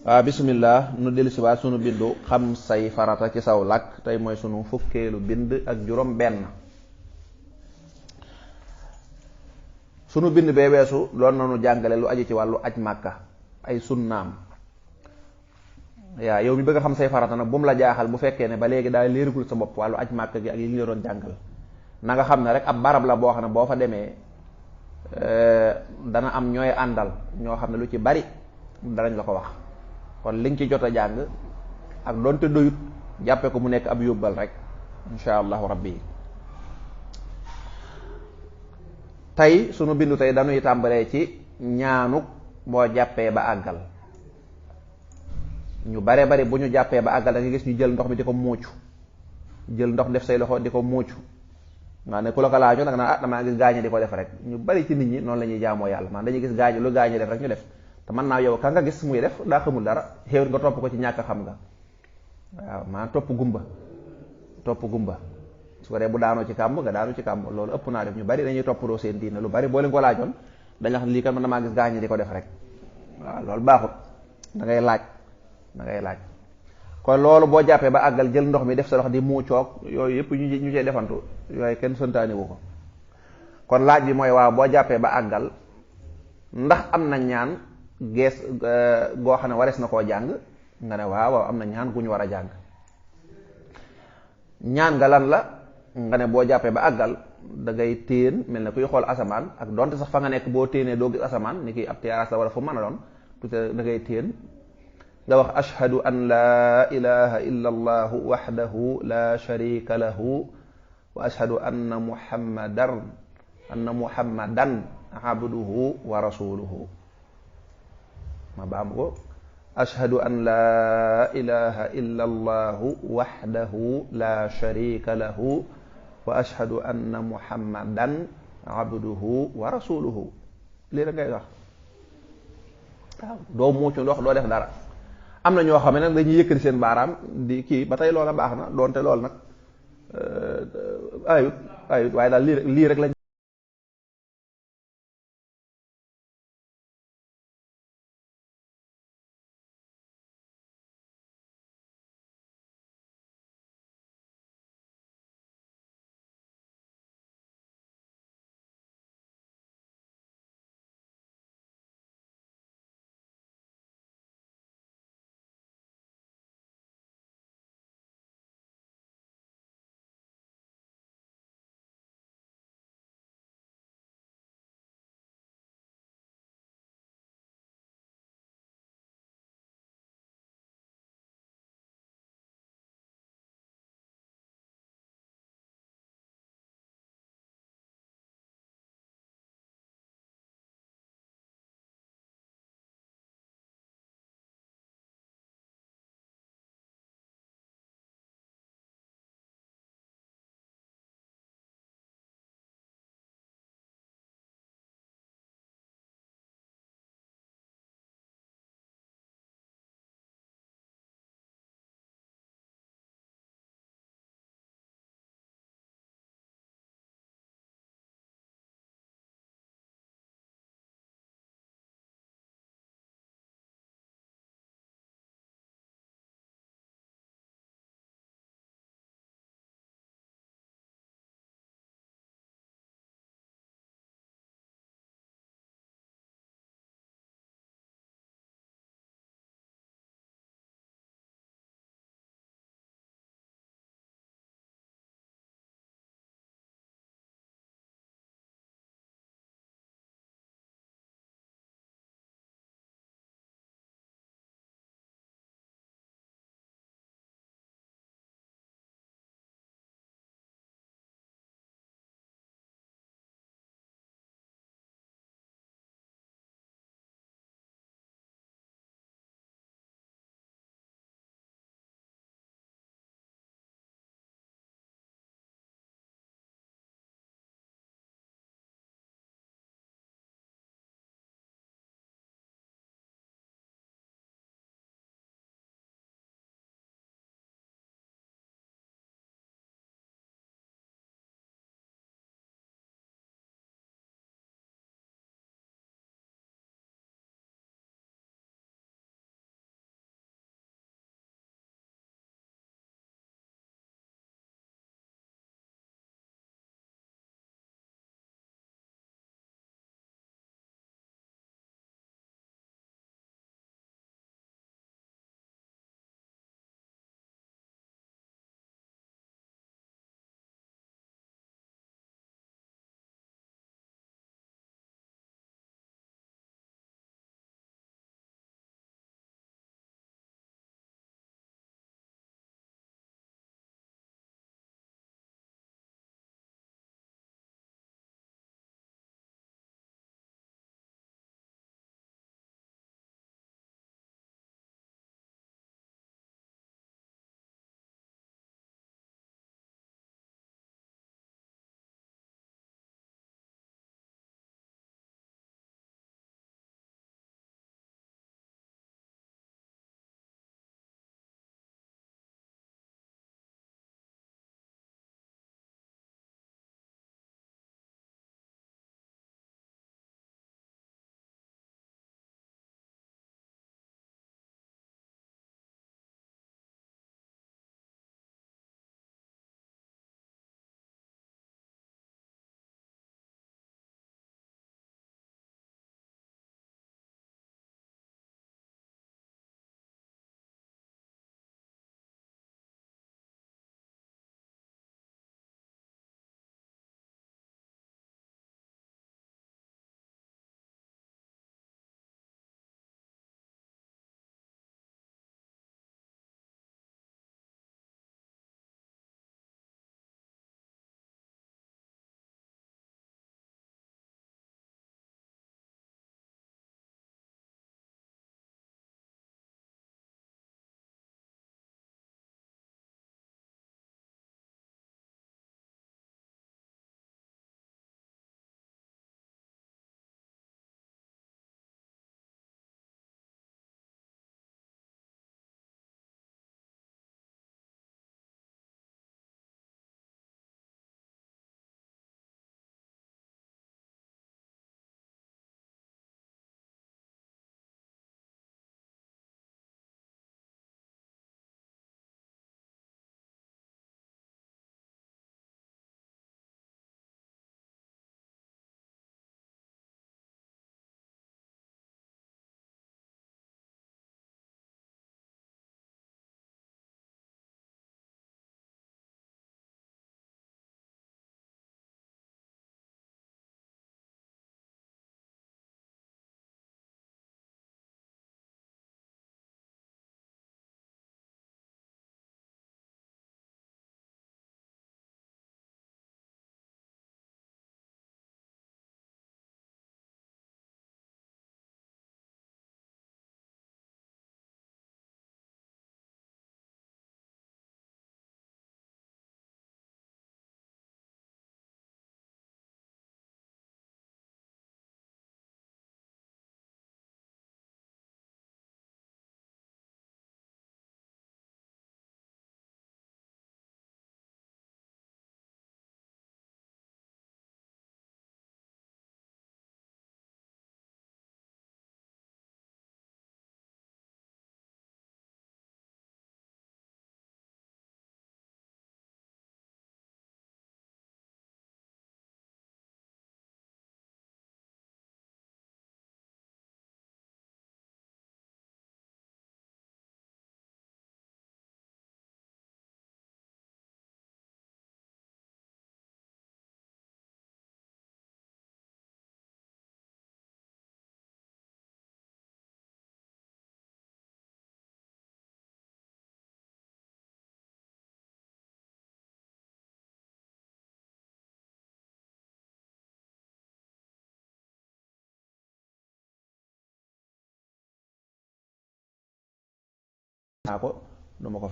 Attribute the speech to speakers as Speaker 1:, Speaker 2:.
Speaker 1: bismillah nu dellu si waat sunu bindu xam say farata ci saw làkk tey mooy sunu fukkeelu bind ak juróom benn. sunu bind bee weesu doon nanu jàngale lu aju ci wàllu aj màkka ay sunnaam. yow mi bëgg a xam say farata nag bu mu la jaaxal bu fekkee ne ba léegi daal léeragul sa bopp wàllu aj màkka gi ak yi ñu la doon jàngal. na nga xam ne rek ab barab la boo xam ne boo fa demee dana am ñooy àndal ñoo xam ne lu ci bari danañ la ko wax. kon liñ ci jot a jàng ak doonte doyut jàppe ko mu nekk ab yóbbal rek insha allahu rabbi. tey sunu bindu tey dañuy tàmbalee ci ñaanuk boo jàppee ba àggal. ñu bare bari bu ñu jàppee ba àggal da nga gis ñu jël ndox mi di ko muucu, jël ndox def say loxo di ko muucu. maa ne ku la ko laaju nag naa damaa gis gaañe di ko def rek. ñu bari ci nit ñi noonu la ñuy jaamoo yàlla man dañuy gis gaañe lu gaañe def rek ñu def. te mën naa yow ka nga gis muy def daa xamul dara xéewut nga topp ko ci ñàkk xam nga. waaw maa topp gumba su ko dee bu daanoo ci kàmb nga daanu ci kàmb loolu ëpp naa def. ñu bari dañuy toppatoo seen diine lu bari boo leen ko laajoon dañ wax lii kat man damaa gis gaañe di ko def rek. waaw loolu baaxut da ngay laaj kon loolu boo jàppee ba àggal jël ndox mi def sa loxo di muucoog yooyu yëpp ñu cee defantu yooyu kenn santaani wu ko. kon laaj bi mooy waaw boo jàppee ba àggal ndax am na ñaan gees goo xam ne warees na koo jàng nga ne waaw am na ñaan gu ñu war a jàng. ñaan nga lan la nga ne boo jàppee ba àggal da ngay téen mel ne kuy xool asamaan ak donte sax fa nga nekk boo téenee doo gis asamaan ni ki ab terrasse la wala fu mën a doon tuuti da ngay téen nga wax ashhadu an laa ilaha illa allahu waxdahu la sharika lahu wa ashhadu anna muhammadan abduhu wa rasuluhu. ma baam ko ashhadu an laa ilaha illa allahu waxdahu la sharika lahu wa ashhadu anna muhammadan abduhu wa rasuluhu. lii da ngay wax waaw doo muucu ndox doo def dara. am na ñoo xam ne nag dañuy yëkkati seen baaraam di kii ba tey loola baax na doonte lool nag ayut waaye daal lii rek lañ naa ko du ma ko